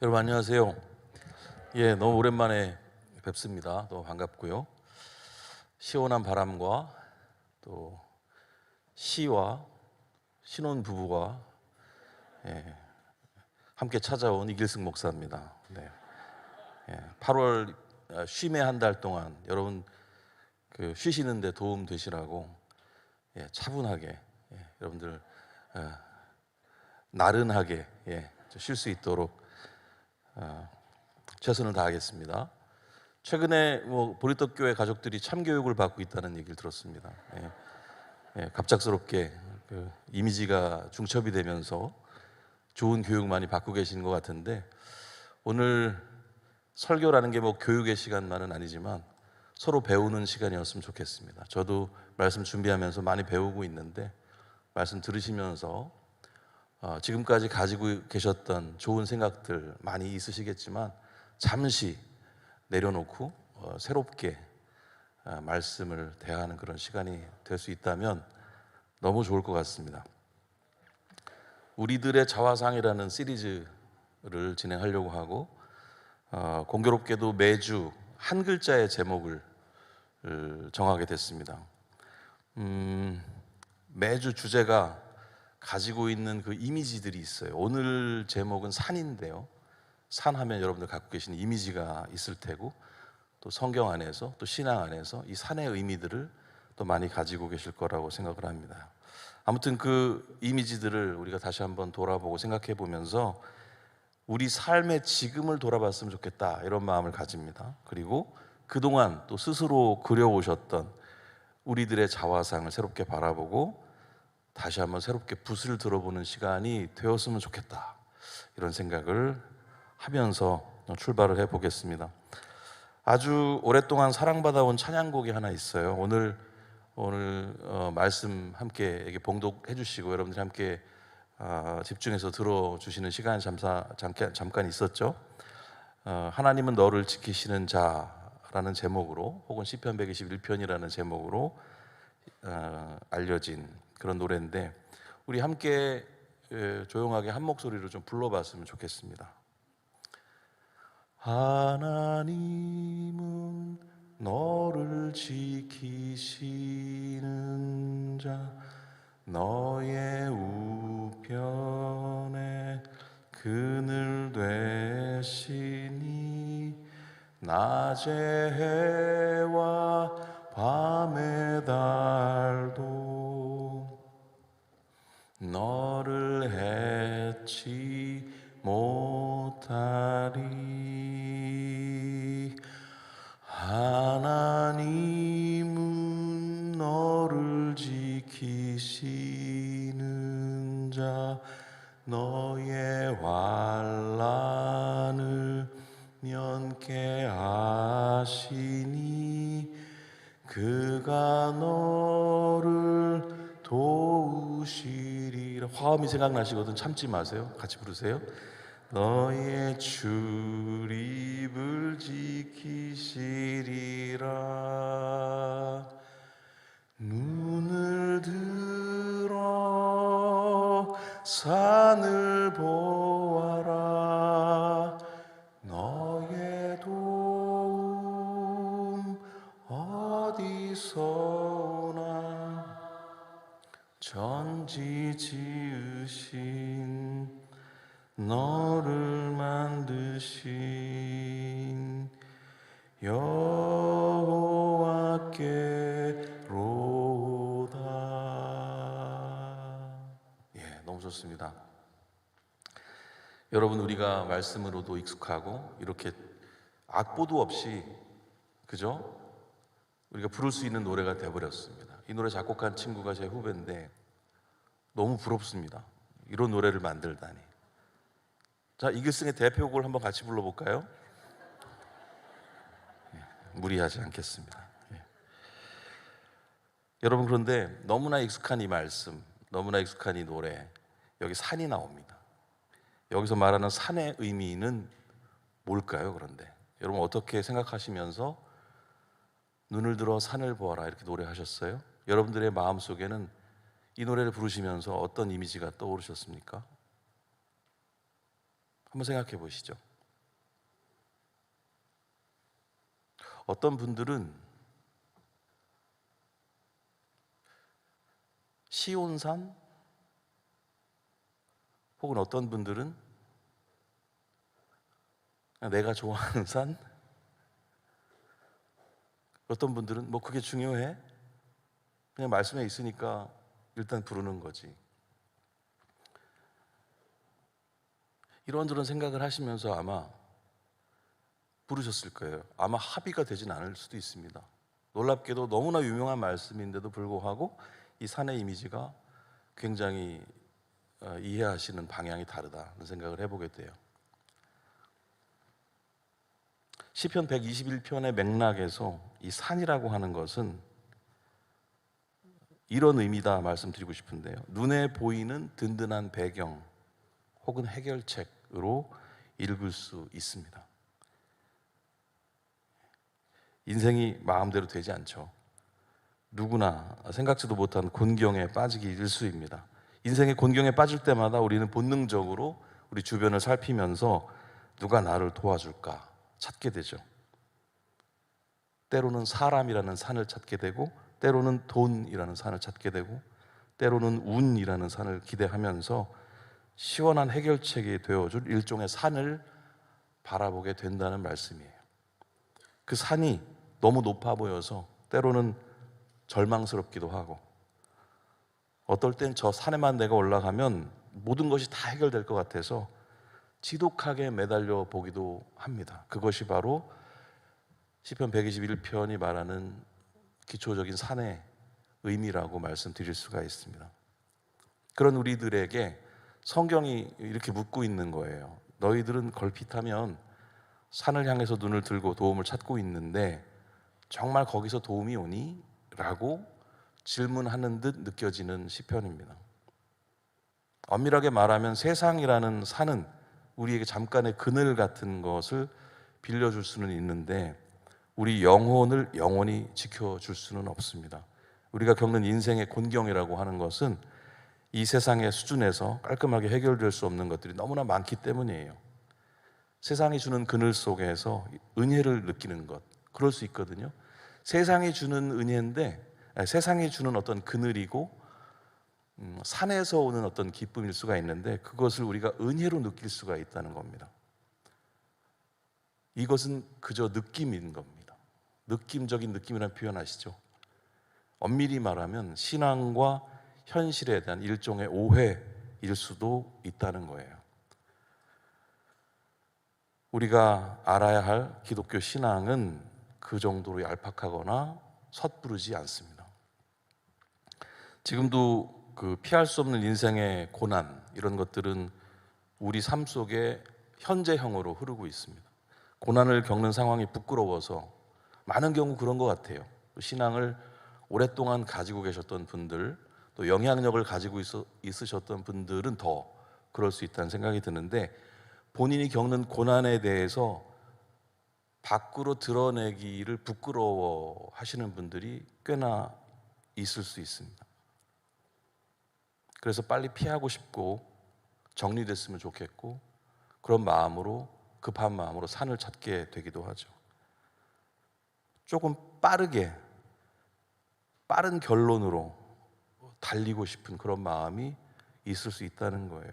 여러분 안녕하세요. 예, 너무 오랜만에 뵙습니다. 너무 반갑고요. 시원한 바람과 또 시와 신혼 부부가 함께 찾아온 이길승 목사입니다. 네. 8월 쉼의 한 달 동안 여러분 쉬시는데 도움 되시라고 차분하게 여러분들 나른하게 쉴 수 있도록 최선을 다하겠습니다. 최근에 보리떡 교회 가족들이 참교육을 받고 있다는 얘기를 들었습니다. 갑작스럽게 이미지가 중첩이 되면서 좋은 교육 많이 받고 계시는 것 같은데, 오늘 설교라는 게 교육의 시간만은 아니지만 서로 배우는 시간이었으면 좋겠습니다. 저도 말씀 준비하면서 많이 배우고 있는데, 말씀 들으시면서 지금까지 가지고 계셨던 좋은 생각들 많이 있으시겠지만 잠시 내려놓고 새롭게 말씀을 대하는 그런 시간이 될 수 있다면 너무 좋을 것 같습니다. 우리들의 자화상이라는 시리즈를 진행하려고 하고, 공교롭게도 매주 한 글자의 제목을 정하게 됐습니다. 매주 주제가 가지고 있는 그 이미지들이 있어요. 오늘 제목은 산인데요, 산 하면 여러분들 갖고 계신 이미지가 있을 테고, 또 성경 안에서 또 신앙 안에서 이 산의 의미들을 또 많이 가지고 계실 거라고 생각을 합니다. 아무튼 그 이미지들을 우리가 다시 한번 돌아보고 생각해 보면서 우리 삶의 지금을 돌아봤으면 좋겠다, 이런 마음을 가집니다. 그리고 그동안 또 스스로 그려오셨던 우리들의 자화상을 새롭게 바라보고 다시 한번 새롭게 붓을 들어보는 시간이 되었으면 좋겠다, 이런 생각을 하면서 출발을 해보겠습니다. 아주 오랫동안 사랑받아온 찬양곡이 하나 있어요. 오늘 말씀 함께 봉독해 주시고 여러분들이 함께 집중해서 들어주시는 시간이 잠깐 있었죠. 하나님은 너를 지키시는 자라는 제목으로, 혹은 시편 121편이라는 제목으로 알려진 그런 노래인데, 우리 함께 조용하게 한 목소리로 좀 불러봤으면 좋겠습니다. 하나님은 너를 지키시는 자, 너의 우편에 그늘 되시니, 낮의 해와 밤의 달도 너를 해치 못하리. 하나님은 너를 지키시는 자, 너의 환난을 면케 하시니, 그가 너를 도우시리라. 화음이 생각나시거든 참지 마세요. 같이 부르세요. 너의 출입을 지키시리라. 눈을 들어 산을 보아라. 너의 도움 어디서나, 전지 지으신 너를 만드신 여호와께로다. 너무 좋습니다. 여러분, 우리가 말씀으로도 익숙하고 이렇게 악보도 없이, 그죠? 우리가 부를 수 있는 노래가 되어버렸습니다. 이 노래 작곡한 친구가 제 후배인데 너무 부럽습니다. 이런 노래를 만들다니. 자, 이길승의 대표곡을 한번 같이 불러볼까요? 무리하지 않겠습니다. 여러분, 그런데 너무나 익숙한 이 말씀, 너무나 익숙한 이 노래, 여기 산이 나옵니다. 여기서 말하는 산의 의미는 뭘까요? 그런데 여러분 어떻게 생각하시면서 눈을 들어 산을 보아라 이렇게 노래하셨어요? 여러분들의 마음속에는 이 노래를 부르시면서 어떤 이미지가 떠오르셨습니까? 한번 생각해 보시죠. 어떤 분들은 시온산, 혹은 어떤 분들은 그냥 내가 좋아하는 산, 어떤 분들은 뭐 그게 중요해? 그냥 말씀에 있으니까 일단 부르는 거지. 이런저런 생각을 하시면서 아마 부르셨을 거예요. 아마 합의가 되진 않을 수도 있습니다. 놀랍게도 너무나 유명한 말씀인데도 불구하고 이 산의 이미지가 굉장히 이해하시는 방향이 다르다는 생각을 해보게 돼요. 시편 121편의 맥락에서 이 산이라고 하는 것은 이런 의미다 말씀드리고 싶은데요. 눈에 보이는 든든한 배경 혹은 해결책으로 읽을 수 있습니다. 인생이 마음대로 되지 않죠. 누구나 생각지도 못한 곤경에 빠지기 일쑤입니다. 인생의 곤경에 빠질 때마다 우리는 본능적으로 우리 주변을 살피면서 누가 나를 도와줄까 찾게 되죠. 때로는 사람이라는 산을 찾게 되고, 때로는 돈이라는 산을 찾게 되고, 때로는 운이라는 산을 기대하면서 시원한 해결책이 되어줄 일종의 산을 바라보게 된다는 말씀이에요. 그 산이 너무 높아 보여서 때로는 절망스럽기도 하고, 어떨 땐 저 산에만 내가 올라가면 모든 것이 다 해결될 것 같아서 지독하게 매달려 보기도 합니다. 그것이 바로 시편 121편이 말하는 기초적인 산의 의미라고 말씀드릴 수가 있습니다. 그런 우리들에게 성경이 이렇게 묻고 있는 거예요. 너희들은 걸핏하면 산을 향해서 눈을 들고 도움을 찾고 있는데 정말 거기서 도움이 오니? 라고 질문하는 듯 느껴지는 시편입니다. 엄밀하게 말하면 세상이라는 산은 우리에게 잠깐의 그늘 같은 것을 빌려줄 수는 있는데 우리 영혼을 영원히 지켜줄 수는 없습니다. 우리가 겪는 인생의 곤경이라고 하는 것은 이 세상의 수준에서 깔끔하게 해결될 수 없는 것들이 너무나 많기 때문이에요. 세상이 주는 그늘 속에서 은혜를 느끼는 것, 그럴 수 있거든요. 세상이 주는 은혜인데, 세상이 주는 어떤 그늘이고 산에서 오는 어떤 기쁨일 수가 있는데 그것을 우리가 은혜로 느낄 수가 있다는 겁니다. 이것은 그저 느낌인 겁니다. 느낌적인 느낌이라는 표현 아시죠? 엄밀히 말하면 신앙과 현실에 대한 일종의 오해일 수도 있다는 거예요. 우리가 알아야 할 기독교 신앙은 그 정도로 얄팍하거나 섣부르지 않습니다. 지금도 그 피할 수 없는 인생의 고난, 이런 것들은 우리 삶 속에 현재형으로 흐르고 있습니다. 고난을 겪는 상황이 부끄러워서 많은 경우 그런 것 같아요. 신앙을 오랫동안 가지고 계셨던 분들, 또 영향력을 가지고 있으셨던 분들은 더 그럴 수 있다는 생각이 드는데, 본인이 겪는 고난에 대해서 밖으로 드러내기를 부끄러워 하시는 분들이 꽤나 있을 수 있습니다. 그래서 빨리 피하고 싶고 정리됐으면 좋겠고, 그런 마음으로, 급한 마음으로 산을 찾게 되기도 하죠. 조금 빠른 결론으로 달리고 싶은 그런 마음이 있을 수 있다는 거예요.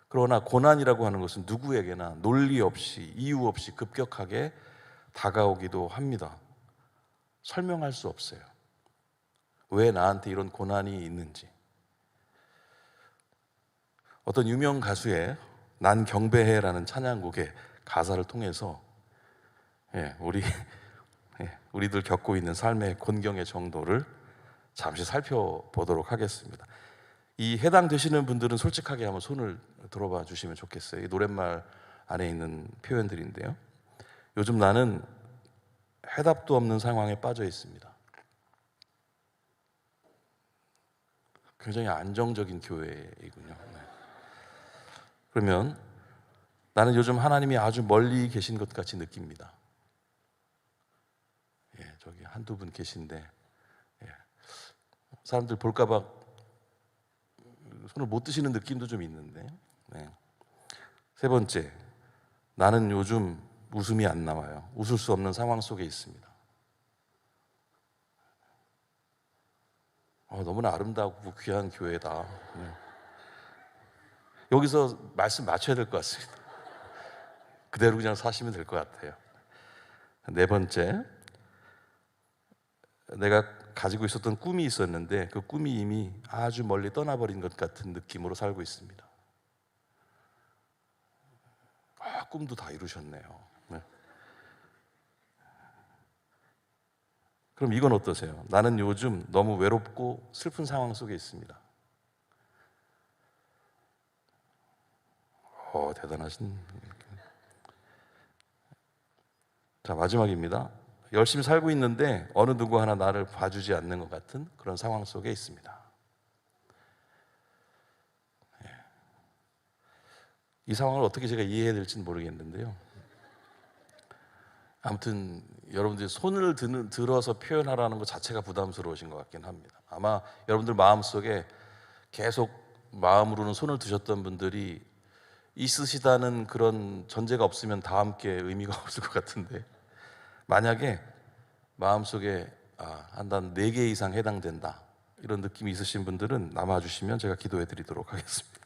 그러나 고난이라고 하는 것은 누구에게나 논리 없이, 이유 없이 급격하게 다가오기도 합니다. 설명할 수 없어요. 왜 나한테 이런 고난이 있는지. 어떤 유명 가수의 난 경배해라는 찬양곡의 가사를 통해서 우리들 겪고 있는 삶의 곤경의 정도를 잠시 살펴보도록 하겠습니다. 이 해당되시는 분들은 솔직하게 한번 손을 들어봐 주시면 좋겠어요. 이 노랫말 안에 있는 표현들인데요. 요즘 나는 해답도 없는 상황에 빠져 있습니다. 굉장히 안정적인 교회이군요. 네. 그러면 나는 요즘 하나님이 아주 멀리 계신 것 같이 느낍니다. 저기 한두 분 계신데 사람들 볼까봐 손을 못 드시는 느낌도 좀 있는데 세 번째, 나는 요즘 웃음이 안 나와요. 웃을 수 없는 상황 속에 있습니다. 너무나 아름다고 귀한 교회다. 네. 여기서 말씀 맞춰야 될 것 같습니다. 그대로 그냥 사시면 될 것 같아요. 네 번째, 내가 가지고 있었던 꿈이 있었는데 그 꿈이 이미 아주 멀리 떠나버린 것 같은 느낌으로 살고 있습니다. 꿈도 다 이루셨네요. 네. 그럼 이건 어떠세요? 나는 요즘 너무 외롭고 슬픈 상황 속에 있습니다. 대단하신. 자, 마지막입니다. 열심히 살고 있는데 어느 누구 하나 나를 봐주지 않는 것 같은 그런 상황 속에 있습니다. 이 상황을 어떻게 제가 이해해야 될지는 모르겠는데요. 아무튼 여러분들이 손을 들어서 표현하라는 것 자체가 부담스러우신 것 같긴 합니다. 아마 여러분들 마음속에 계속 마음으로는 손을 드셨던 분들이 있으시다는 그런 전제가 없으면 다 함께 의미가 없을 것 같은데, 만약에 마음속에 한 4개 이상 해당된다 이런 느낌이 있으신 분들은 남아주시면 제가 기도해 드리도록 하겠습니다.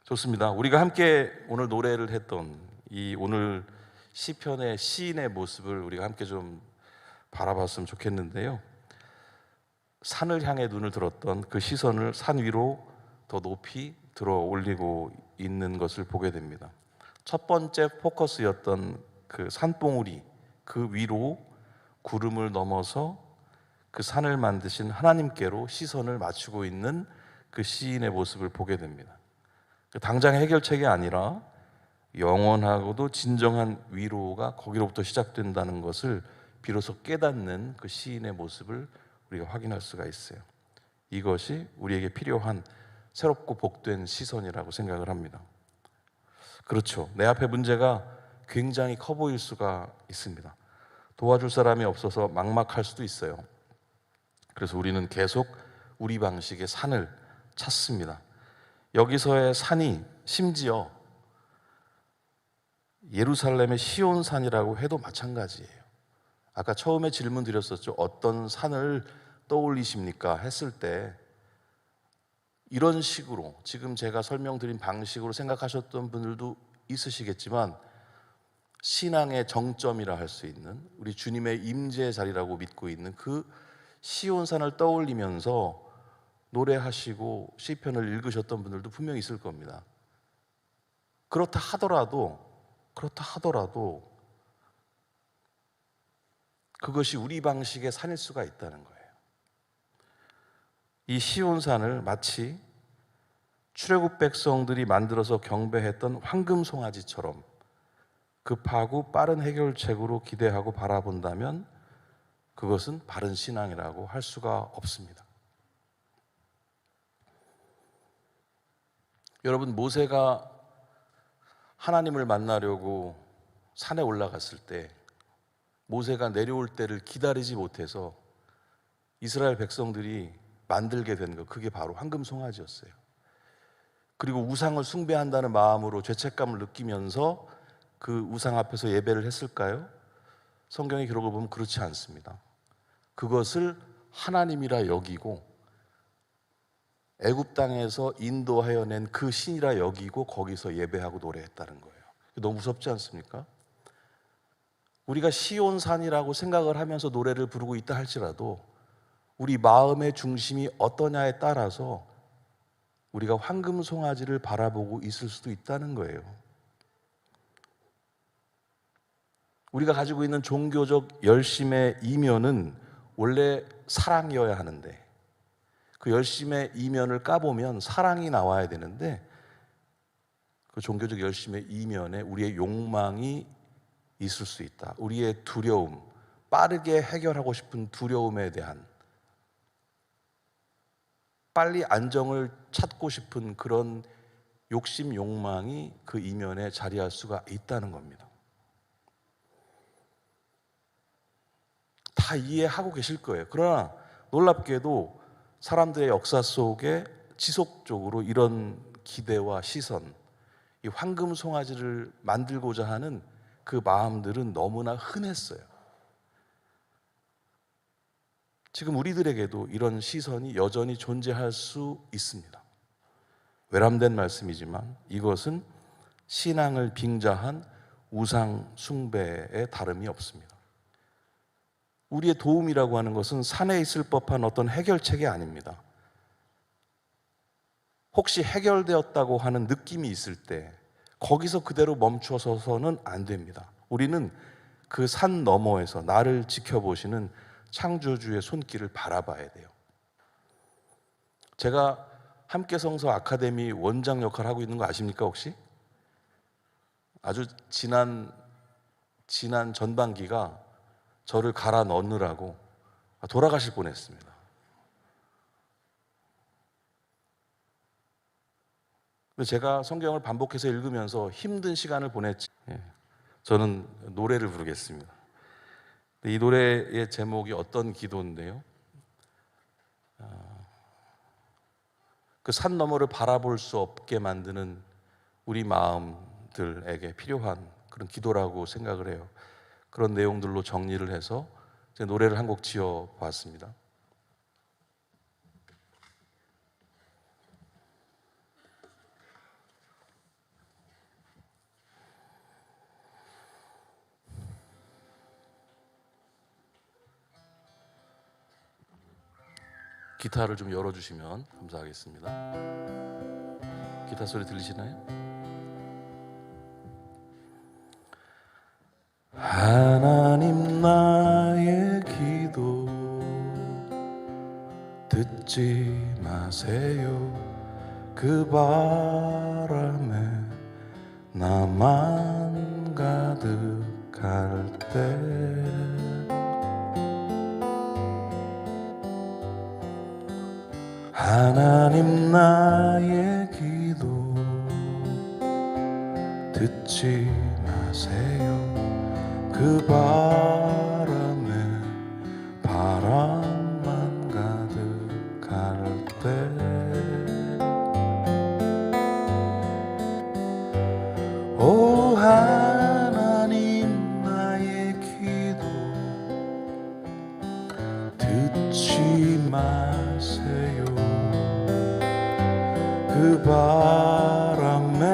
좋습니다. 우리가 함께 오늘 노래를 했던 이 오늘 시편의 시인의 모습을 우리가 함께 좀 바라봤으면 좋겠는데요. 산을 향해 눈을 들었던 그 시선을 산 위로 더 높이 들어 올리고 있는 것을 보게 됩니다. 첫 번째 포커스였던 그 산봉우리, 그 위로 구름을 넘어서 그 산을 만드신 하나님께로 시선을 맞추고 있는 그 시인의 모습을 보게 됩니다. 당장의 해결책이 아니라 영원하고도 진정한 위로가 거기로부터 시작된다는 것을 비로소 깨닫는 그 시인의 모습을 우리가 확인할 수가 있어요. 이것이 우리에게 필요한 새롭고 복된 시선이라고 생각을 합니다. 그렇죠. 내 앞에 문제가 굉장히 커 보일 수가 있습니다. 도와줄 사람이 없어서 막막할 수도 있어요. 그래서 우리는 계속 우리 방식의 산을 찾습니다. 여기서의 산이 심지어 예루살렘의 시온산이라고 해도 마찬가지예요. 아까 처음에 질문 드렸었죠. 어떤 산을 떠올리십니까? 했을 때 이런 식으로 지금 제가 설명드린 방식으로 생각하셨던 분들도 있으시겠지만, 신앙의 정점이라 할 수 있는 우리 주님의 임재 자리라고 믿고 있는 그 시온산을 떠올리면서 노래하시고 시편을 읽으셨던 분들도 분명히 있을 겁니다. 그렇다 하더라도 그것이 우리 방식의 산일 수가 있다는 거예요. 이 시온산을 마치 출애굽 백성들이 만들어서 경배했던 황금 송아지처럼 급하고 빠른 해결책으로 기대하고 바라본다면 그것은 바른 신앙이라고 할 수가 없습니다. 여러분, 모세가 하나님을 만나려고 산에 올라갔을 때 모세가 내려올 때를 기다리지 못해서 이스라엘 백성들이 만들게 된 것, 그게 바로 황금 송아지였어요. 그리고 우상을 숭배한다는 마음으로 죄책감을 느끼면서 그 우상 앞에서 예배를 했을까요? 성경의 기록을 보면 그렇지 않습니다. 그것을 하나님이라 여기고 애굽 땅에서 인도하여 낸 그 신이라 여기고 거기서 예배하고 노래했다는 거예요. 너무 무섭지 않습니까? 우리가 시온산이라고 생각을 하면서 노래를 부르고 있다 할지라도 우리 마음의 중심이 어떠냐에 따라서 우리가 황금 송아지를 바라보고 있을 수도 있다는 거예요. 우리가 가지고 있는 종교적 열심의 이면은 원래 사랑이어야 하는데, 그 열심의 이면을 까보면 사랑이 나와야 되는데, 그 종교적 열심의 이면에 우리의 욕망이 있을 수 있다. 우리의 두려움, 빠르게 해결하고 싶은 두려움에 대한, 빨리 안정을 찾고 싶은 그런 욕심, 욕망이 그 이면에 자리할 수가 있다는 겁니다. 다 이해하고 계실 거예요. 그러나 놀랍게도 사람들의 역사 속에 지속적으로 이런 기대와 시선, 이 황금 송아지를 만들고자 하는 그 마음들은 너무나 흔했어요. 지금 우리들에게도 이런 시선이 여전히 존재할 수 있습니다. 외람된 말씀이지만 이것은 신앙을 빙자한 우상 숭배에 다름이 없습니다. 우리의 도움이라고 하는 것은 산에 있을 법한 어떤 해결책이 아닙니다. 혹시 해결되었다고 하는 느낌이 있을 때 거기서 그대로 멈춰서서는 안 됩니다. 우리는 그 산 너머에서 나를 지켜보시는 창조주의 손길을 바라봐야 돼요. 제가 함께성서 아카데미 원장 역할을 하고 있는 거 아십니까 혹시? 아주 지난 전반기가 저를 갈아 넣느라고 돌아가실 뻔했습니다. 근데 제가 성경을 반복해서 읽으면서 힘든 시간을 보냈지. 저는 노래를 부르겠습니다. 이 노래의 제목이 어떤 기도인데요, 그 산 너머를 바라볼 수 없게 만드는 우리 마음들에게 필요한 그런 기도라고 생각을 해요. 그런 내용들로 정리를 해서 제 노래를 한 곡 지어봤습니다. 기타를 좀 열어주시면 감사하겠습니다. 기타 소리 들리시나요? 하나님 나의 기도 듣지 마세요. 그 바람에 나만 가득할 때 하나님 나의 기도 듣지 마세요. 그 바람에 바람만 가득할 때 오 하나님 나의 기도 듣지 마세요. 그 바람에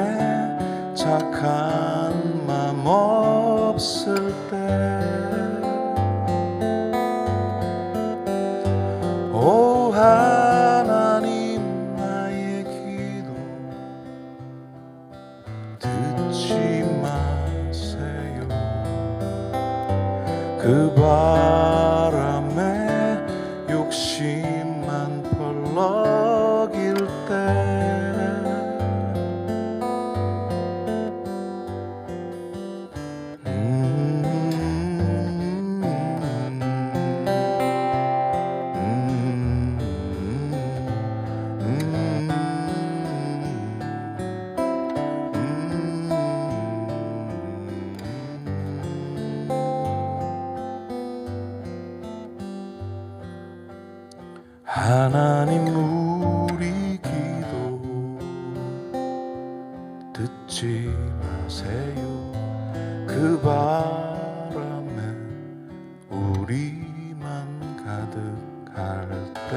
착한 맘 없을 때 오 하나님 나의 기도 듣지 마세요. 그 바람에 욕심만 펄럭일 때 하나님 우리 기도 듣지 마세요. 그 바람에 우리만 가득할 때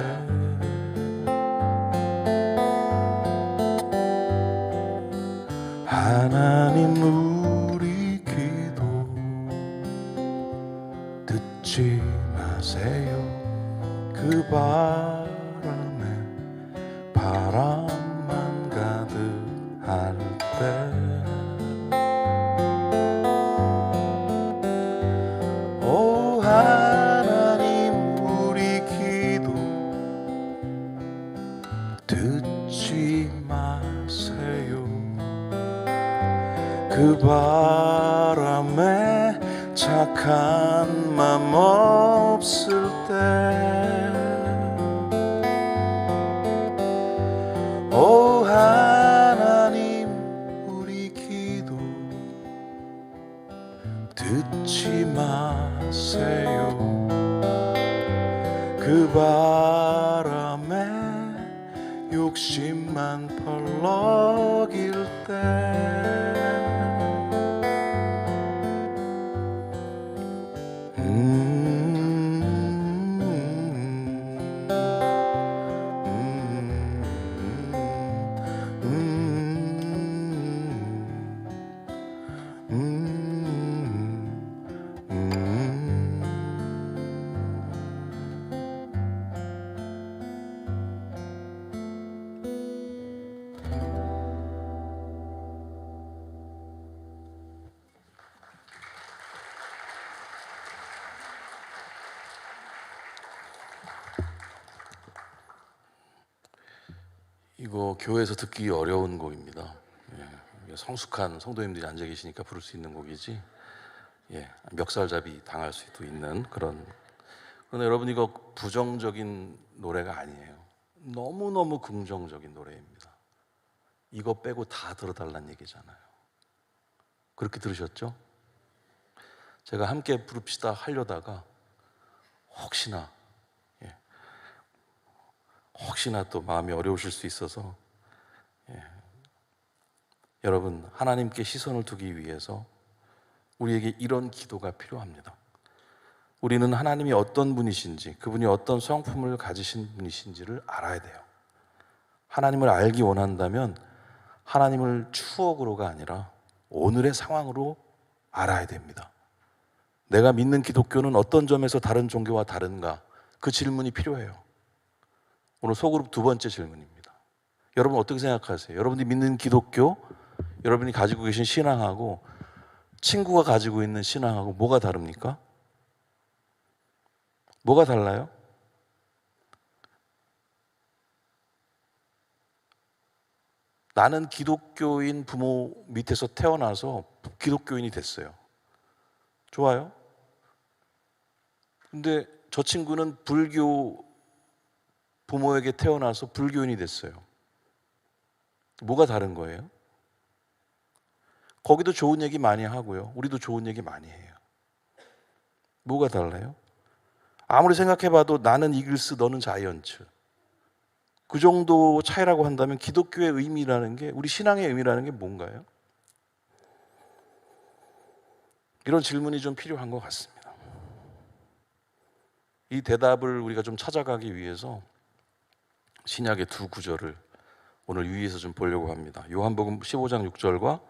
하나님 우리 기도 듣지 마세요. 그 바람에 바람만 가득할 때 오 하나님 우리 기도 듣지 마세요. 그 바람에 착한 맘 없을 때 오 하나님 우리 기도 듣지 마세요. 그 바람에 욕심만 펄럭일 때 이거 교회에서 듣기 어려운 곡입니다. 예, 성숙한 성도님들이 앉아 계시니까 부를 수 있는 곡이지, 예, 멱살잡이 당할 수도 있는 그런. 그런데 여러분, 이거 부정적인 노래가 아니에요. 너무너무 긍정적인 노래입니다. 이거 빼고 다 들어달라는 얘기잖아요. 그렇게 들으셨죠? 제가 함께 부릅시다 하려다가 혹시나 또 마음이 어려우실 수 있어서, 여러분, 하나님께 시선을 두기 위해서 우리에게 이런 기도가 필요합니다. 우리는 하나님이 어떤 분이신지, 그분이 어떤 성품을 가지신 분이신지를 알아야 돼요. 하나님을 알기 원한다면 하나님을 추억으로가 아니라 오늘의 상황으로 알아야 됩니다. 내가 믿는 기독교는 어떤 점에서 다른 종교와 다른가? 그 질문이 필요해요. 오늘 소그룹 두 번째 질문입니다. 여러분 어떻게 생각하세요? 여러분이 믿는 기독교, 여러분이 가지고 계신 신앙하고 친구가 가지고 있는 신앙하고 뭐가 다릅니까? 뭐가 달라요? 나는 기독교인 부모 밑에서 태어나서 기독교인이 됐어요. 좋아요? 근데 저 친구는 불교 부모에게 태어나서 불교인이 됐어요. 뭐가 다른 거예요? 거기도 좋은 얘기 많이 하고요. 우리도 좋은 얘기 많이 해요. 뭐가 달라요? 아무리 생각해봐도 나는 이글스, 너는 자이언츠. 그 정도 차이라고 한다면 기독교의 의미라는 게, 우리 신앙의 의미라는 게 뭔가요? 이런 질문이 좀 필요한 것 같습니다. 이 대답을 우리가 좀 찾아가기 위해서 신약의 두 구절을 오늘 유의해서 좀 보려고 합니다. 요한복음 15장 6절과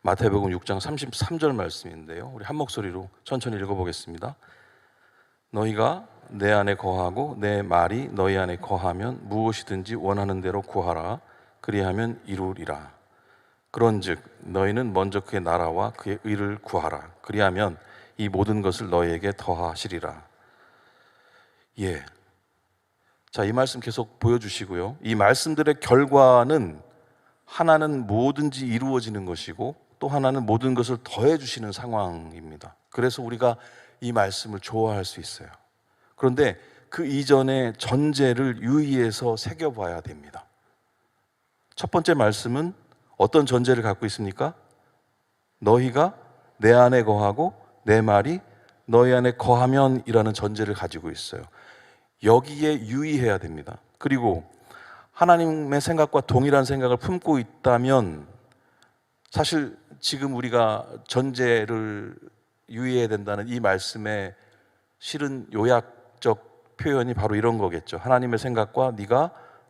마태복음 6장 33절 말씀인데요, 우리 한 목소리로 천천히 읽어보겠습니다. 너희가 내 안에 거하고 내 말이 너희 안에 거하면 무엇이든지 원하는 대로 구하라. 그리하면 이루리라. 그런즉 너희는 먼저 그의 나라와 그의 의를 구하라. 그리하면 이 모든 것을 너희에게 더하시리라. 예. 자, 이 말씀 계속 보여주시고요. 이 말씀들의 결과는 하나는 뭐든지 이루어지는 것이고 또 하나는 모든 것을 더해 주시는 상황입니다. 그래서 우리가 이 말씀을 좋아할 수 있어요. 그런데 그 이전의 전제를 유의해서 새겨봐야 됩니다. 첫 번째 말씀은 어떤 전제를 갖고 있습니까? 너희가 내 안에 거하고 내 말이 너희 안에 거하면 이라는 전제를 가지고 있어요. 여기에 유의해야 됩니다. 그리고 하나님의 생각과 동일한 생각을 품고 있다면, 사실 지금 우리가 전제를 유의해야 된다는 이 말씀의 실은 요약적 표현이 바로 이런 거겠죠. 하나님의 생각과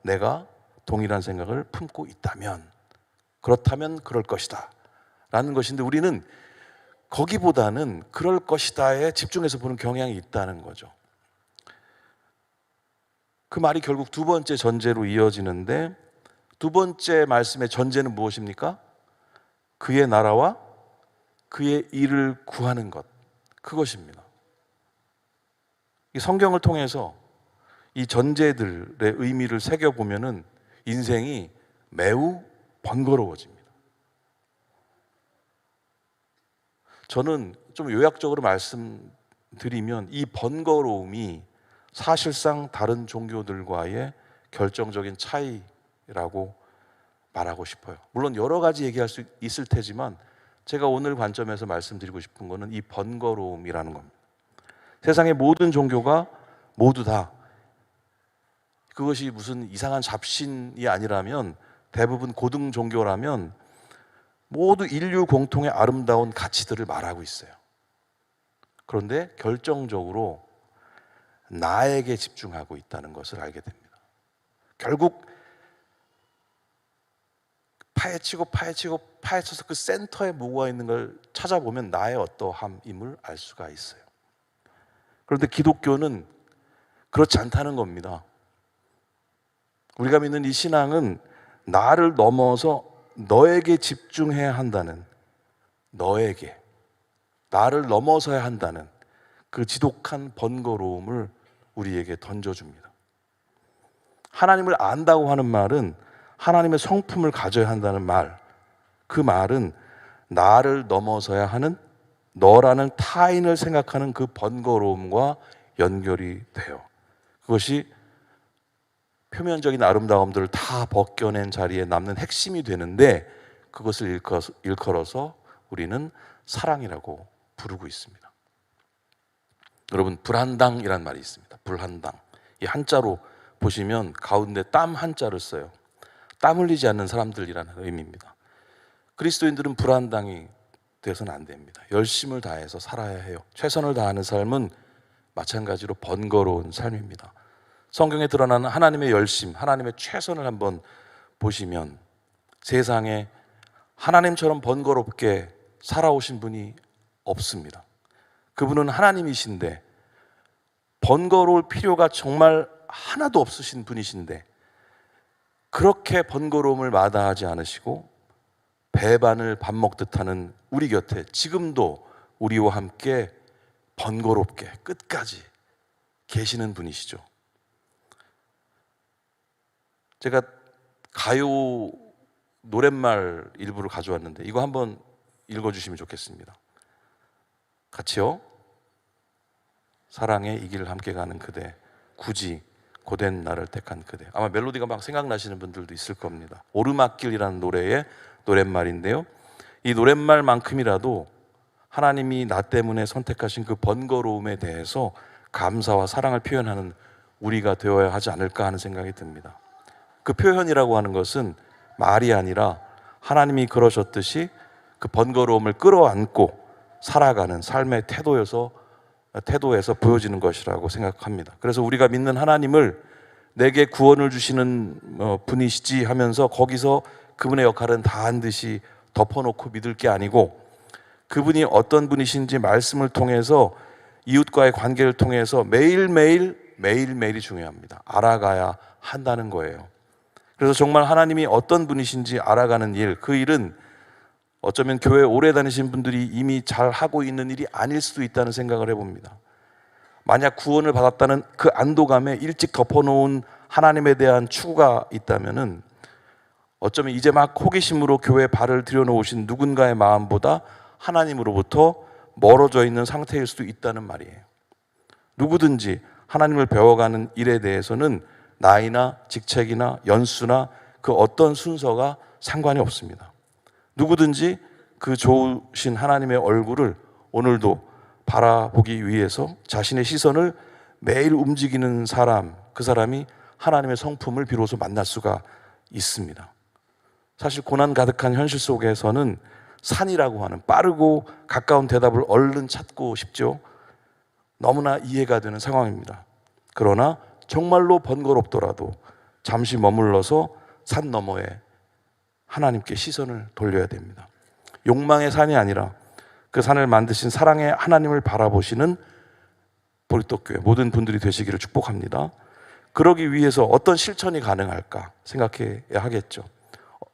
내가 동일한 생각을 품고 있다면, 그렇다면 그럴 것이다 라는 것인데, 우리는 거기보다는 그럴 것이다에 집중해서 보는 경향이 있다는 거죠. 그 말이 결국 두 번째 전제로 이어지는데, 두 번째 말씀의 전제는 무엇입니까? 그의 나라와 그의 일을 구하는 것, 그것입니다. 이 성경을 통해서 이 전제들의 의미를 새겨보면은 인생이 매우 번거로워집니다. 저는 좀 요약적으로 말씀드리면 이 번거로움이 사실상 다른 종교들과의 결정적인 차이라고 말하고 싶어요. 물론 여러 가지 얘기할 수 있을 테지만 제가 오늘 관점에서 말씀드리고 싶은 것은 이 번거로움이라는 겁니다. 세상의 모든 종교가 모두 다 그것이 무슨 이상한 잡신이 아니라면, 대부분 고등 종교라면 모두 인류 공통의 아름다운 가치들을 말하고 있어요. 그런데 결정적으로 나에게 집중하고 있다는 것을 알게 됩니다. 결국 파헤쳐서 그 센터에 뭐가 있는 걸 찾아보면 나의 어떠함임을 알 수가 있어요. 그런데 기독교는 그렇지 않다는 겁니다. 우리가 믿는 이 신앙은 나를 넘어서 너에게 집중해야 한다는, 나를 넘어서야 한다는 그 지독한 번거로움을 우리에게 던져줍니다. 하나님을 안다고 하는 말은 하나님의 성품을 가져야 한다는 말, 그 말은 나를 넘어서야 하는, 너라는 타인을 생각하는 그 번거로움과 연결이 돼요. 그것이 표면적인 아름다움들을 다 벗겨낸 자리에 남는 핵심이 되는데, 그것을 일컬어서 우리는 사랑이라고 부르고 있습니다. 여러분, 불한당이라는 말이 있습니다. 불한당. 이 한자로 보시면 가운데 땀 한자를 써요. 땀 흘리지 않는 사람들이라는 의미입니다. 그리스도인들은 불한당이 되어서는 안 됩니다. 열심을 다해서 살아야 해요. 최선을 다하는 삶은 마찬가지로 번거로운 삶입니다. 성경에 드러나는 하나님의 열심, 하나님의 최선을 한번 보시면 세상에 하나님처럼 번거롭게 살아오신 분이 없습니다. 그분은 하나님이신데 번거로울 필요가 정말 하나도 없으신 분이신데, 그렇게 번거로움을 마다하지 않으시고 배반을 밥 먹듯 하는 우리 곁에 지금도 우리와 함께 번거롭게 끝까지 계시는 분이시죠. 제가 가요 노랫말 일부를 가져왔는데 이거 한번 읽어주시면 좋겠습니다. 같이요. 사랑에 이 길을 함께 가는 그대, 굳이 고된 나를 택한 그대. 아마 멜로디가 막 생각나시는 분들도 있을 겁니다. 오르막길이라는 노래의 노랫말인데요, 이 노랫말만큼이라도 하나님이 나 때문에 선택하신 그 번거로움에 대해서 감사와 사랑을 표현하는 우리가 되어야 하지 않을까 하는 생각이 듭니다. 그 표현이라고 하는 것은 말이 아니라 하나님이 그러셨듯이 그 번거로움을 끌어안고 살아가는 삶의 태도에서 보여지는 것이라고 생각합니다. 그래서 우리가 믿는 하나님을 내게 구원을 주시는 분이시지 하면서 거기서 그분의 역할은 다한 듯이 덮어놓고 믿을 게 아니고, 그분이 어떤 분이신지 말씀을 통해서, 이웃과의 관계를 통해서 매일매일이 중요합니다. 알아가야 한다는 거예요. 그래서 정말 하나님이 어떤 분이신지 알아가는 일, 그 일은 어쩌면 교회 오래 다니신 분들이 이미 잘 하고 있는 일이 아닐 수도 있다는 생각을 해봅니다. 만약 구원을 받았다는 그 안도감에 일찍 덮어놓은 하나님에 대한 추구가 있다면은 어쩌면 이제 막 호기심으로 교회에 발을 들여놓으신 누군가의 마음보다 하나님으로부터 멀어져 있는 상태일 수도 있다는 말이에요. 누구든지 하나님을 배워가는 일에 대해서는 나이나 직책이나 연수나 그 어떤 순서가 상관이 없습니다. 누구든지 그 좋으신 하나님의 얼굴을 오늘도 바라보기 위해서 자신의 시선을 매일 움직이는 사람, 그 사람이 하나님의 성품을 비로소 만날 수가 있습니다. 사실 고난 가득한 현실 속에서는 산이라고 하는 빠르고 가까운 대답을 얼른 찾고 싶죠. 너무나 이해가 되는 상황입니다. 그러나 정말로 번거롭더라도 잠시 머물러서 산 너머에 하나님께 시선을 돌려야 됩니다. 욕망의 산이 아니라 그 산을 만드신 사랑의 하나님을 바라보시는 보리떡교회 모든 분들이 되시기를 축복합니다. 그러기 위해서 어떤 실천이 가능할까 생각해야 하겠죠.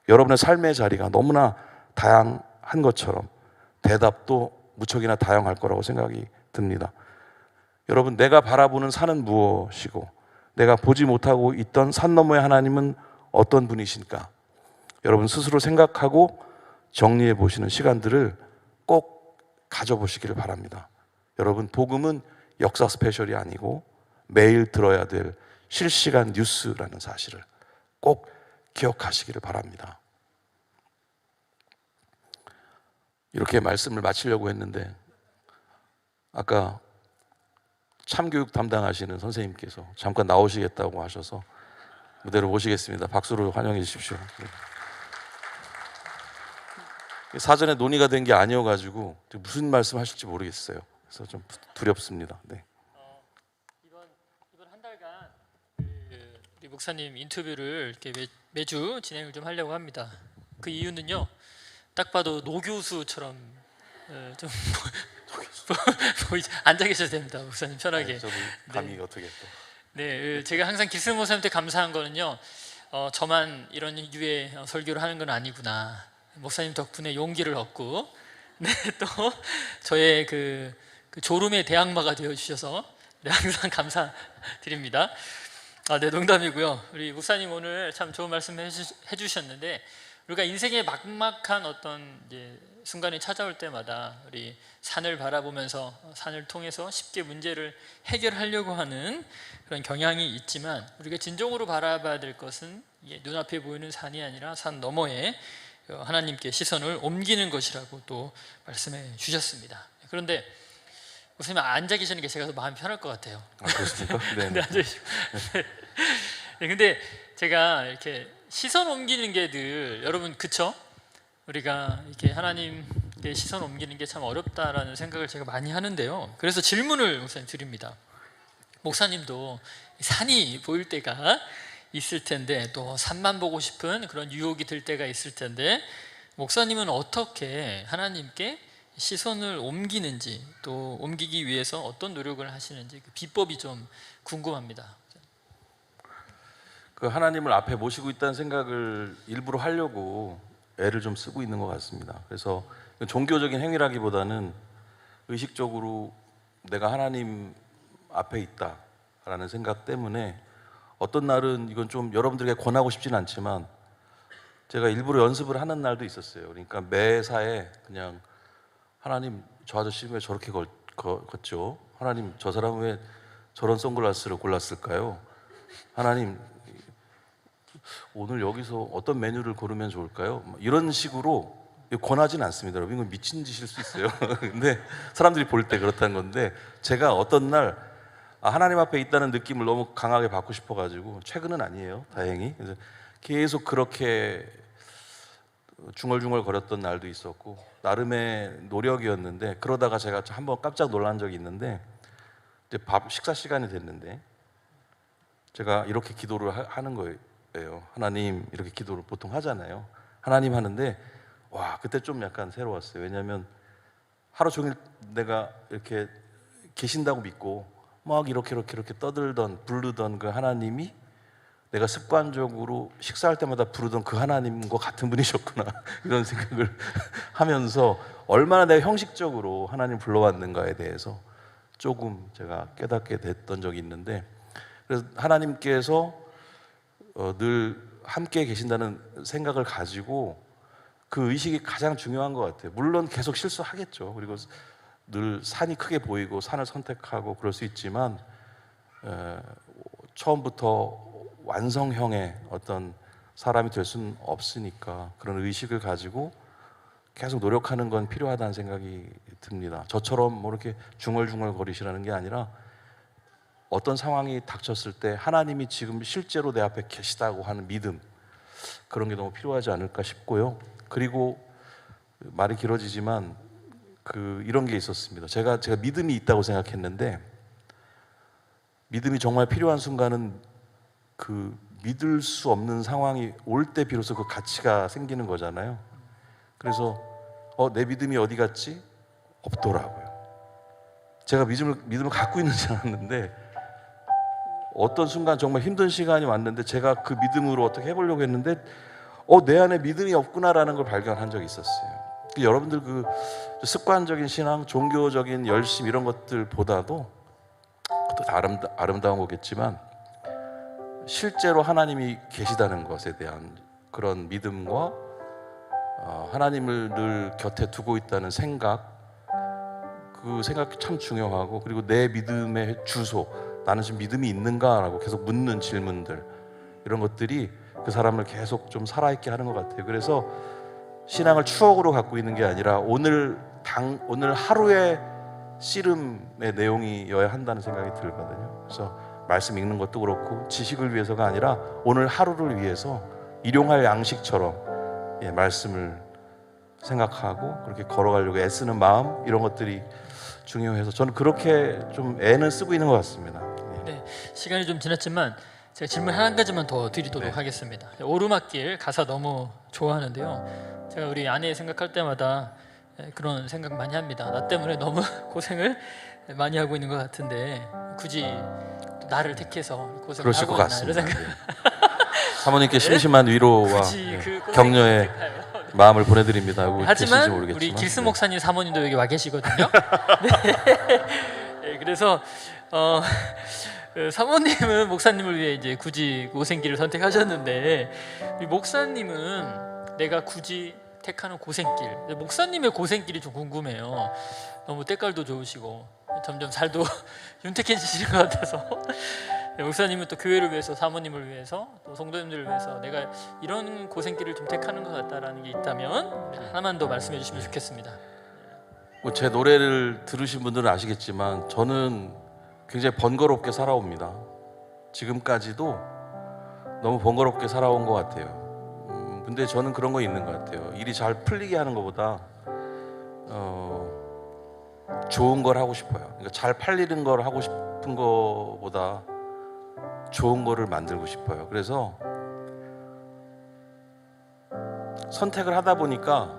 여러분의 삶의 자리가 너무나 다양한 것처럼 대답도 무척이나 다양할 거라고 생각이 듭니다. 여러분, 내가 바라보는 산은 무엇이고 내가 보지 못하고 있던 산 너머의 하나님은 어떤 분이신가? 여러분 스스로 생각하고 정리해 보시는 시간들을 꼭 가져보시기를 바랍니다. 여러분, 복음은 역사 스페셜이 아니고 매일 들어야 될 실시간 뉴스라는 사실을 꼭 기억하시기를 바랍니다. 이렇게 말씀을 마치려고 했는데 아까 참교육 담당하시는 선생님께서 잠깐 나오시겠다고 하셔서 무대로 모시겠습니다. 박수로 환영해 주십시오. 사전에 논의가 된 게 아니어가지고 무슨 말씀하실지 모르겠어요. 그래서 좀 두렵습니다. 네. 이번 한 달간 우리 목사님 인터뷰를 이렇게 매주 진행을 좀 하려고 합니다. 그 이유는요, 딱 봐도 노교수처럼 좀 앉아 계셔도 됩니다, 목사님 편하게. 저도 감이 어떻게 또. 네, 제가 항상 기슬 목사님한테 감사한 거는요, 저만 이런 유의 설교를 하는 건 아니구나. 목사님 덕분에 용기를 얻고, 네, 또 저의 그 졸음의 대항마가 되어 주셔서 네, 항상 감사드립니다. 네, 농담이고요. 우리 목사님 오늘 참 좋은 말씀 해주셨는데, 우리가 인생의 막막한 어떤 이제 순간이 찾아올 때마다 우리 산을 바라보면서 산을 통해서 쉽게 문제를 해결하려고 하는 그런 경향이 있지만, 우리가 진정으로 바라봐야 될 것은 눈앞에 보이는 산이 아니라 산 너머에 하나님께 시선을 옮기는 것이라고 또 말씀해 주셨습니다. 그런데 목사님 앉아 계시는 게 제가 더 마음이 편할 것 같아요. 그렇습니까? 네. 네, 앉아 계시고. 네, 근데 제가 이렇게 시선 옮기는 게 늘, 여러분 그쵸? 우리가 이렇게 하나님께 시선 옮기는 게 참 어렵다라는 생각을 제가 많이 하는데요. 그래서 질문을 목사님 드립니다. 목사님도 산이 보일 때가 있을 텐데, 또 산만 보고 싶은 그런 유혹이 들 때가 있을 텐데, 목사님은 어떻게 하나님께 시선을 옮기는지, 또 옮기기 위해서 어떤 노력을 하시는지 그 비법이 좀 궁금합니다. 그 하나님을 앞에 모시고 있다는 생각을 일부러 하려고 애를 좀 쓰고 있는 것 같습니다. 그래서 종교적인 행위라기보다는 의식적으로 내가 하나님 앞에 있다라는 생각 때문에, 어떤 날은 이건 좀 여러분들에게 권하고 싶진 않지만 제가 일부러 연습을 하는 날도 있었어요. 그러니까 매사에 그냥, 하나님 저 아저씨 왜 저렇게 걷죠? 하나님 저 사람은 왜 저런 선글라스를 골랐을까요? 하나님 오늘 여기서 어떤 메뉴를 고르면 좋을까요? 이런 식으로 권하진 않습니다. 여러분 이건 미친 짓일 수 있어요. 근데 사람들이 볼 때 그렇다는 건데, 제가 어떤 날 하나님 앞에 있다는 느낌을 너무 강하게 받고 싶어가지고, 최근은 아니에요, 다행히. 그래서 계속 그렇게 중얼중얼 거렸던 날도 있었고, 나름의 노력이었는데, 그러다가 제가 한번 깜짝 놀란 적이 있는데, 이제 식사 시간이 됐는데 제가 이렇게 기도를 하는 거예요. 하나님, 이렇게 기도를 보통 하잖아요. 하나님 하는데, 와, 그때 좀 약간 새로웠어요. 왜냐하면 하루 종일 내가 이렇게 계신다고 믿고 막 이렇게 떠들던 부르던 그 하나님이 내가 습관적으로 식사할 때마다 부르던 그 하나님과 같은 분이셨구나 이런 생각을 하면서, 얼마나 내가 형식적으로 하나님 불러왔는가에 대해서 조금 제가 깨닫게 됐던 적이 있는데, 그래서 하나님께서 늘 함께 계신다는 생각을 가지고, 그 의식이 가장 중요한 것 같아요. 물론 계속 실수하겠죠. 그리고 늘 산이 크게 보이고 산을 선택하고 그럴 수 있지만, 처음부터 완성형의 어떤 사람이 될 수는 없으니까 그런 의식을 가지고 계속 노력하는 건 필요하다는 생각이 듭니다. 저처럼 뭐 이렇게 중얼중얼 거리시라는 게 아니라, 어떤 상황이 닥쳤을 때 하나님이 지금 실제로 내 앞에 계시다고 하는 믿음, 그런 게 너무 필요하지 않을까 싶고요. 그리고 말이 길어지지만 이런 게 있었습니다. 제가 믿음이 있다고 생각했는데, 믿음이 정말 필요한 순간은 믿을 수 없는 상황이 올 때 비로소 그 가치가 생기는 거잖아요. 그래서 내 믿음이 어디 갔지? 없더라고요. 제가 믿음을 갖고 있는 줄 알았는데, 어떤 순간 정말 힘든 시간이 왔는데 제가 그 믿음으로 어떻게 해보려고 했는데 내 안에 믿음이 없구나라는 걸 발견한 적이 있었어요. 여러분들 습관적인 신앙, 종교적인 열심, 이런 것들보다도, 그것도 다 아름다운 거겠지만, 실제로 하나님이 계시다는 것에 대한 그런 믿음과 하나님을 늘 곁에 두고 있다는 생각, 그 생각이 참 중요하고, 그리고 내 믿음의 주소, 나는 지금 믿음이 있는가라고 계속 묻는 질문들, 이런 것들이 그 사람을 계속 좀 살아있게 하는 것 같아요. 그래서 신앙을 추억으로 갖고 있는 게 아니라 오늘 하루의 씨름의 내용이어야 한다는 생각이 들거든요. 그래서 말씀 읽는 것도 그렇고 지식을 위해서가 아니라 오늘 하루를 위해서 일용할 양식처럼 말씀을 생각하고 그렇게 걸어가려고 애쓰는 마음, 이런 것들이 중요해서 저는 그렇게 좀 애는 쓰고 있는 것 같습니다. 네, 시간이 좀 지났지만 제가 질문 한 가지만 더 드리도록 하겠습니다. 오르막길 가사 너무 좋아하는데요. 제가 우리 아내 생각할 때마다 그런 생각 많이 합니다. 나 때문에 너무 고생을 많이 하고 있는 것 같은데 굳이 나를 택해서 고생을 그러실 하고 것 있나 이런 같습니다. 생각. 사모님께 심심한 위로와 굳이 그 고생을 격려의 택할까요? 마음을 보내드립니다. 하지만 모르겠지만. 우리 길스 목사님 사모님도 여기 와 계시거든요. 네, 그래서 사모님은 목사님을 위해 이제 굳이 고생길을 선택하셨는데 우리 목사님은 내가 굳이 택하는 고생길, 목사님의 고생길이 좀 궁금해요. 너무 때깔도 좋으시고 점점 살도 윤택해지시는 것 같아서 목사님은 또 교회를 위해서, 사모님을 위해서, 또 성도님들을 위해서 내가 이런 고생길을 좀 택하는 것 같다라는 게 있다면 하나만 더 말씀해 주시면 좋겠습니다. 제 노래를 들으신 분들은 아시겠지만 저는 굉장히 번거롭게 살아옵니다. 지금까지도 너무 번거롭게 살아온 것 같아요. 근데 저는 그런 거 있는 것 같아요. 일이 잘 풀리게 하는 것보다 좋은 걸 하고 싶어요. 그러니까 잘 팔리는 걸 하고 싶은 것보다 좋은 거를 만들고 싶어요. 그래서 선택을 하다 보니까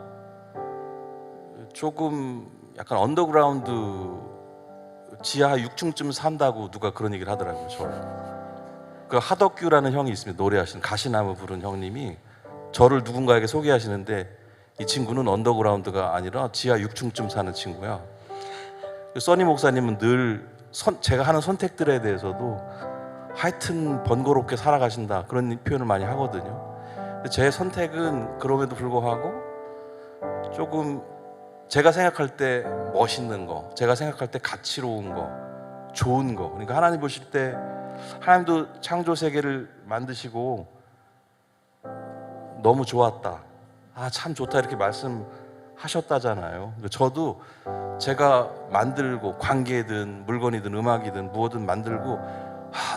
조금 약간 언더그라운드 지하 6층쯤 산다고 누가 그런 얘기를 하더라고요. 저를. 그 하덕규라는 형이 있습니다. 노래하시는 가시나무 부른 형님이 저를 누군가에게 소개하시는데 이 친구는 언더그라운드가 아니라 지하 6층쯤 사는 친구야. 써니 목사님은 늘 제가 하는 선택들에 대해서도 하여튼 번거롭게 살아가신다 그런 표현을 많이 하거든요. 근데 제 선택은 그럼에도 불구하고 조금 제가 생각할 때 멋있는 거, 제가 생각할 때 가치로운 거, 좋은 거. 그러니까 하나님 보실 때 하나님도 창조 세계를 만드시고 너무 좋았다, 참 좋다 이렇게 말씀하셨다잖아요. 저도 제가 만들고 관계든 물건이든 음악이든 무엇든 만들고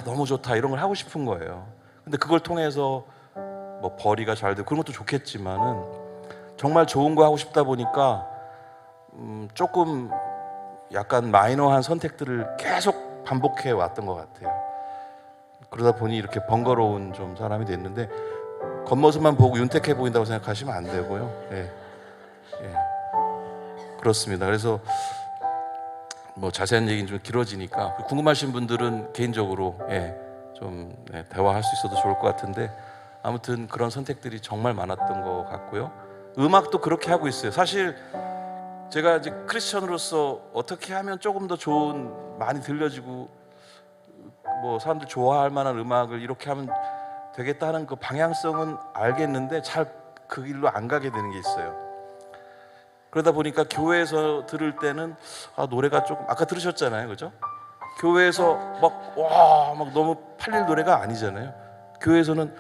너무 좋다 이런 걸 하고 싶은 거예요. 근데 그걸 통해서 뭐 벌이가 잘 되고 그런 것도 좋겠지만은 정말 좋은 거 하고 싶다 보니까 조금 약간 마이너한 선택들을 계속 반복해 왔던 것 같아요. 그러다 보니 이렇게 번거로운 좀 사람이 됐는데 겉모습만 보고 윤택해 보인다고 생각하시면 안 되고요. 그렇습니다. 그래서 뭐 자세한 얘기는 좀 길어지니까 궁금하신 분들은 개인적으로 좀 대화할 수 있어도 좋을 것 같은데 아무튼 그런 선택들이 정말 많았던 것 같고요. 음악도 그렇게 하고 있어요. 사실 제가 이제 크리스천으로서 어떻게 하면 조금 더 좋은, 많이 들려지고 뭐 사람들 좋아할 만한 음악을 이렇게 하면 되겠다 하는 그 방향성은 알겠는데 잘 그 길로 안 가게 되는 게 있어요. 그러다 보니까 교회에서 들을 때는 노래가 조금 아까 들으셨잖아요, 그죠? 교회에서 막 너무 팔릴 노래가 아니잖아요. 교회에서는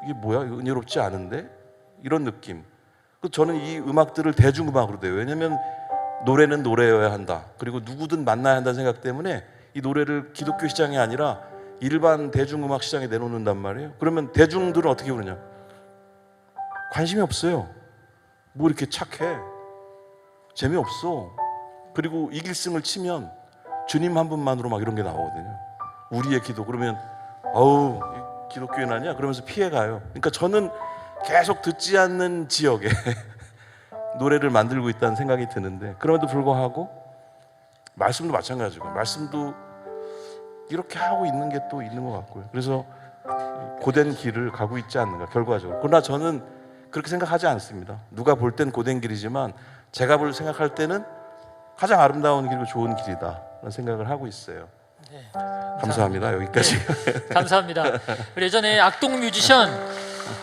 이게 뭐야? 이거 은혜롭지 않은데? 이런 느낌. 저는 이 음악들을 대중음악으로 돼요. 왜냐하면 노래는 노래여야 한다. 그리고 누구든 만나야 한다는 생각 때문에 이 노래를 기독교 시장이 아니라 일반 대중음악 시장에 내놓는단 말이에요. 그러면 대중들은 어떻게 부르냐? 관심이 없어요. 뭐 이렇게 착해? 재미없어. 그리고 이길승을 치면 주님 한 분만으로 막 이런 게 나오거든요. 우리의 기도. 그러면 기독교인 아니야? 그러면서 피해가요. 그러니까 저는 계속 듣지 않는 지역에 노래를 만들고 있다는 생각이 드는데 그럼에도 불구하고 말씀도 마찬가지고 말씀도 이렇게 하고 있는 게 또 있는 것 같고요. 그래서 고된 길을 가고 있지 않는가 결과적으로. 그러나 저는 그렇게 생각하지 않습니다. 누가 볼 땐 고된 길이지만 제가 생각할 때는 가장 아름다운 길이고 좋은 길이다 라는 생각을 하고 있어요. 네, 감사합니다. 여기까지. 감사합니다. 우리 예전에 악동 뮤지션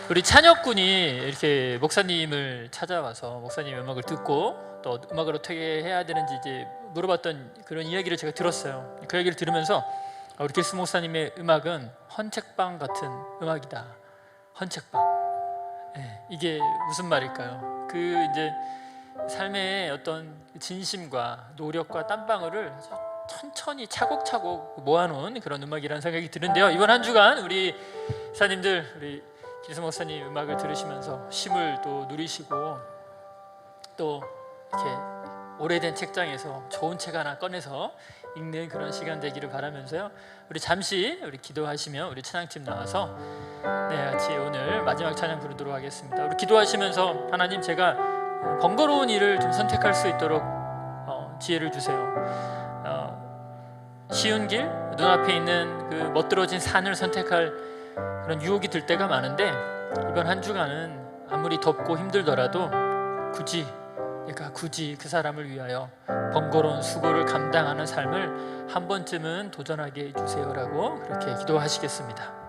우리 찬혁 군이 이렇게 목사님을 찾아와서 목사님의 음악을 듣고 또 음악을 어떻게 해야 되는지 이제 물어봤던 그런 이야기를 제가 들었어요. 그 얘기를 들으면서 우리 길스 목사님의 음악은 헌책방 같은 음악이다. 헌책방. 이게 무슨 말일까요? 그 이제 삶의 어떤 진심과 노력과 땀방울을 천천히 차곡차곡 모아놓은 그런 음악이라는 생각이 드는데요. 이번 한 주간 우리 사님들, 우리 기수 목사님 음악을 들으시면서 쉼을 또 누리시고 또 이렇게 오래된 책장에서 좋은 책 하나 꺼내서 읽는 그런 시간 되기를 바라면서요. 우리 잠시 우리 기도하시며 우리 찬양팀 나와서 같이 오늘 마지막 찬양 부르도록 하겠습니다. 우리 기도하시면서 하나님, 제가 번거로운 일을 좀 선택할 수 있도록 지혜를 주세요. 쉬운 길, 눈앞에 있는 그 멋들어진 산을 선택할 그런 유혹이 들 때가 많은데 이번 한 주간은 아무리 덥고 힘들더라도 굳이 그 사람을 위하여 번거로운 수고를 감당하는 삶을 한 번쯤은 도전하게 해주세요라고 그렇게 기도하시겠습니다.